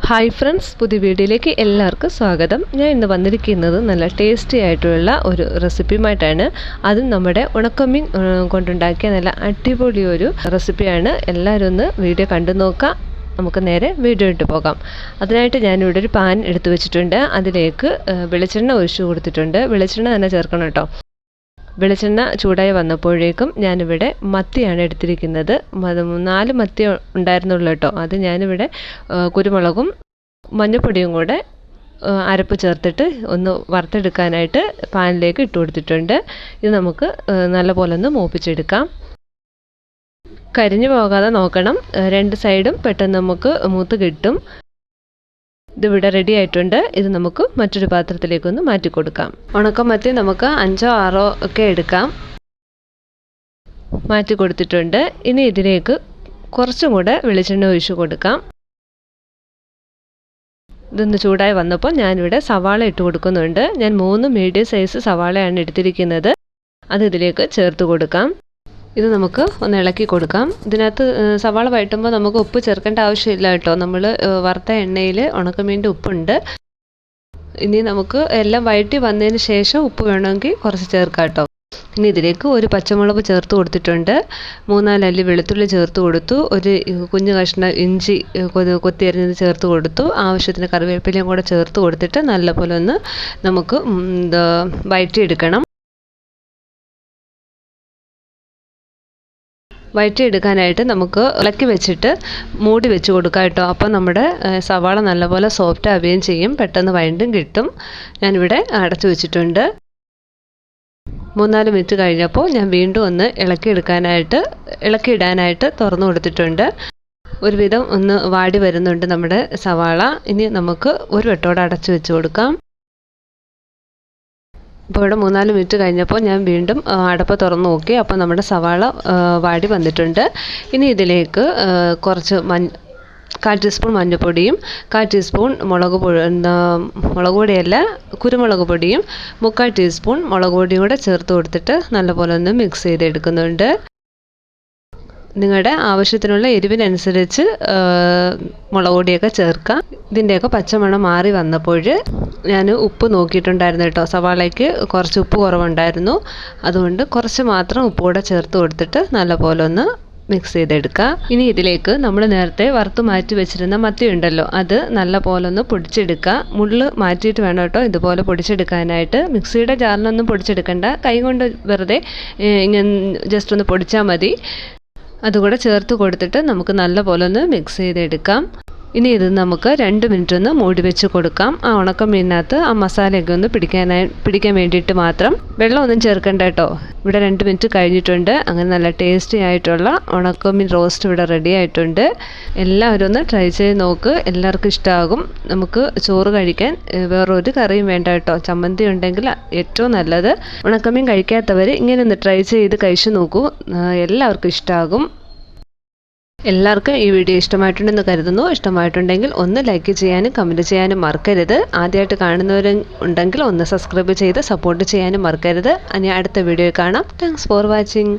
Hi friends, പുതിയ വീഡിയോയിലേക്ക് എല്ലാവർക്കും സ്വാഗതം. ഞാൻ ഇന്ന് വന്നിരിക്കുന്നത് നല്ല ടേസ്റ്റി ആയിട്ടുള്ള ഒരു റെസിപ്പിയുമായിട്ടാണ്. അതും നമ്മുടെ ഉണക്കമീൻ കൊണ്ടുണ്ടാക്കിയ നല്ല അടിപൊളി ഒരു റെസിപ്പിയാണ്. എല്ലാവരും ഒന്ന് വീഡിയോ കണ്ടു നോക്കാം. നമുക്ക് നേരെ വീഡിയോ ഇട്ട് പോകാം. അതിനായിട്ട് ഞാനിവിടെ ഒരു പാൻ എടുത്തു വെച്ചിട്ടുണ്ട്. അതിലേക്ക് വെളിച്ചെണ്ണ ഒഴിച്ചു കൊടുത്തിട്ടുണ്ട്. വെളിച്ചെണ്ണ തന്നെ ചേർക്കണം കേട്ടോ. വെളിച്ചെണ്ണ ചൂടായി വന്നപ്പോഴേക്കും ഞാനിവിടെ മത്തിയാണ് എടുത്തിരിക്കുന്നത്. 4 മത്തി ഉണ്ടായിരുന്നുള്ളൂ കേട്ടോ. അത് ഞാനിവിടെ കുരുമുളകും മഞ്ഞൾപ്പൊടിയും കൂടെ അരപ്പ് ചേർത്തിട്ട് ഒന്ന് വറുത്തെടുക്കാനായിട്ട് പാനിലേക്ക് ഇട്ട് കൊടുത്തിട്ടുണ്ട്. ഇത് നമുക്ക് നല്ലപോലെ ഒന്ന് മൂപ്പിച്ചെടുക്കാം. കരിഞ്ഞു പോകാതെ നോക്കണം. 2 സൈഡും പെട്ടെന്ന് നമുക്ക് മൂത്ത് കിട്ടും. ഇതിവിടെ റെഡി ആയിട്ടുണ്ട്. ഇത് നമുക്ക് മറ്റൊരു പാത്രത്തിലേക്കൊന്ന് മാറ്റി കൊടുക്കാം. ഉണക്കമത്തി നമുക്ക് 5 6 ഒക്കെ എടുക്കാം. മാറ്റി കൊടുത്തിട്ടുണ്ട്. ഇനി ഇതിലേക്ക് കുറച്ചും കൂടെ വെളിച്ചെണ്ണ ഒഴിച്ചു കൊടുക്കാം. ഇതൊന്ന് ചൂടായി വന്നപ്പോൾ ഞാനിവിടെ സവാള ഇട്ട് കൊടുക്കുന്നുണ്ട്. ഞാൻ 3 മീഡിയം സൈസ് സവാളയാണ് എടുത്തിരിക്കുന്നത്. അത് ഇതിലേക്ക് ചേർത്ത് കൊടുക്കാം. ഇത് നമുക്ക് ഒന്ന് ഇളക്കി കൊടുക്കാം. ഇതിനകത്ത് സവാള വഴറ്റുമ്പോൾ നമുക്ക് ഉപ്പ് ചേർക്കേണ്ട ആവശ്യമില്ല കേട്ടോ. നമ്മൾ വറുത്ത എണ്ണയിൽ ഉണക്കമീൻ്റെ ഉപ്പുണ്ട്. ഇനി നമുക്ക് എല്ലാം വഴറ്റി വന്നതിന് ശേഷം ഉപ്പ് വേണമെങ്കിൽ കുറച്ച് ചേർക്കാം കേട്ടോ. ഇനി ഇതിലേക്ക് ഒരു പച്ചമുളക് ചേർത്ത് കൊടുത്തിട്ടുണ്ട്. 3-4 അല്ലി വെളുത്തുള്ളി ചേർത്ത് കൊടുത്തു. ഒരു കുഞ്ഞു കഷ്ണം ഇഞ്ചി കൊത്തിയരിഞ്ഞത് ചേർത്ത് കൊടുത്തു. ആവശ്യത്തിന് കറിവേപ്പിലയും കൂടെ ചേർത്ത് കൊടുത്തിട്ട് നല്ലപോലെ ഒന്ന് നമുക്ക് വഴറ്റിയെടുക്കണം. വഴറ്റിയെടുക്കാനായിട്ട് നമുക്ക് ഇളക്കി വെച്ചിട്ട് മൂടി വെച്ച് കൊടുക്കാം കേട്ടോ. അപ്പം നമ്മുടെ സവാള നല്ലപോലെ സോഫ്റ്റ് ആവുകയും ചെയ്യും. പെട്ടെന്ന് വഴണ്ടും കിട്ടും. ഞാനിവിടെ അടച്ചു വെച്ചിട്ടുണ്ട്. 3-4 മിനിറ്റ് കഴിഞ്ഞപ്പോൾ ഞാൻ വീണ്ടും ഒന്ന് ഇളക്കിയിടാനായിട്ട് തുറന്നു കൊടുത്തിട്ടുണ്ട്. ഒരുവിധം ഒന്ന് വാടി വരുന്നുണ്ട് നമ്മുടെ സവാള. ഇനി നമുക്ക് ഒരു വട്ടോടെ അടച്ചു വെച്ച് കൊടുക്കാം. ഇപ്പോൾ ഇവിടെ 3-4 മിനിറ്റ് കഴിഞ്ഞപ്പോൾ ഞാൻ വീണ്ടും അടപ്പ് തുറന്ന് നോക്കി. അപ്പോൾ നമ്മുടെ സവാള വാടി വന്നിട്ടുണ്ട്. ഇനി ഇതിലേക്ക് കുറച്ച് 1/4 ടീസ്പൂൺ മഞ്ഞൾപ്പൊടിയും 1/4 ടീസ്പൂൺ മുളക് പൊടിയല്ല കുരുമുളക് പൊടിയും 3/4 ടീസ്പൂൺ മുളക് പൊടിയും കൂടെ ചേർത്ത് കൊടുത്തിട്ട് നല്ലപോലെ ഒന്ന് മിക്സ് ചെയ്തെടുക്കുന്നുണ്ട്. നിങ്ങളുടെ ആവശ്യത്തിനുള്ള എരിവിനനുസരിച്ച് മുളക് പൊടിയൊക്കെ ചേർക്കാം. ഇതിൻ്റെയൊക്കെ പച്ചമണം മാറി വന്നപ്പോൾ ഞാൻ ഉപ്പ് നോക്കിയിട്ടുണ്ടായിരുന്നു കേട്ടോ. സവാളയ്ക്ക് കുറച്ച് ഉപ്പ് കുറവുണ്ടായിരുന്നു. അതുകൊണ്ട് കുറച്ച് മാത്രം ഉപ്പ് കൂടെ ചേർത്ത് കൊടുത്തിട്ട് നല്ലപോലെ ഒന്ന് മിക്സ് ചെയ്തെടുക്കുക. ഇനി ഇതിലേക്ക് നമ്മൾ നേരത്തെ വറുത്ത് മാറ്റി വെച്ചിരുന്ന മത്തി ഉണ്ടല്ലോ, അത് നല്ലപോലെ ഒന്ന് പൊടിച്ചെടുക്കുക. മുള്ള് മാറ്റിയിട്ട് വേണം കേട്ടോ ഇതുപോലെ പൊടിച്ചെടുക്കാനായിട്ട്. മിക്സിയുടെ ജാറിലൊന്നും പൊടിച്ചെടുക്കണ്ട. കൈ കൊണ്ട് വെറുതെ ഇങ്ങനെ ജസ്റ്റ് ഒന്ന് പൊടിച്ചാൽ മതി. അതുകൂടെ ചേർത്ത് കൊടുത്തിട്ട് നമുക്ക് നല്ലപോലെ ഒന്ന് മിക്സ് ചെയ്തെടുക്കാം. ഇനി ഇത് നമുക്ക് 2 മിനിറ്റ് ഒന്ന് മൂടി വെച്ച് കൊടുക്കാം. ആ ഉണക്കമീനകത്ത് ആ മസാലയൊക്കെ ഒന്ന് പിടിക്കാൻ വേണ്ടിയിട്ട് മാത്രം. വെള്ളമൊന്നും ചേർക്കണ്ട കേട്ടോ. ഇവിടെ 2 മിനിറ്റ് കഴിഞ്ഞിട്ടുണ്ട്. അങ്ങനെ നല്ല ടേസ്റ്റി ആയിട്ടുള്ള ഉണക്കമീൻ റോസ്റ്റ് ഇവിടെ റെഡി ആയിട്ടുണ്ട്. എല്ലാവരും ഒന്ന് ട്രൈ ചെയ്ത് നോക്ക്. എല്ലാവർക്കും ഇഷ്ടമാകും. നമുക്ക് ചോറ് കഴിക്കാൻ വേറൊരു കറിയും വേണ്ട കേട്ടോ. ചമ്മന്തി ഉണ്ടെങ്കിൽ ഏറ്റവും നല്ലത്. ഉണക്കമീൻ കഴിക്കാത്തവർ ഇങ്ങനെ ഒന്ന് ട്രൈ ചെയ്ത് കഴിച്ചു നോക്കൂ. എല്ലാവർക്കും ഇഷ്ടമാകും. എല്ലാവർക്കും ഈ വീഡിയോ ഇഷ്ടമായിട്ടുണ്ടെന്ന് കരുതുന്നു. ഇഷ്ടമായിട്ടുണ്ടെങ്കിൽ ഒന്ന് ലൈക്ക് ചെയ്യാനും കമൻറ്റ് ചെയ്യാനും മറക്കരുത്. ആദ്യമായിട്ട് കാണുന്നവരുണ്ടെങ്കിൽ ഒന്ന് സബ്സ്ക്രൈബ് ചെയ്ത് സപ്പോർട്ട് ചെയ്യാനും മറക്കരുത്. ഇനി അടുത്ത വീഡിയോ കാണാം. Thanks for watching.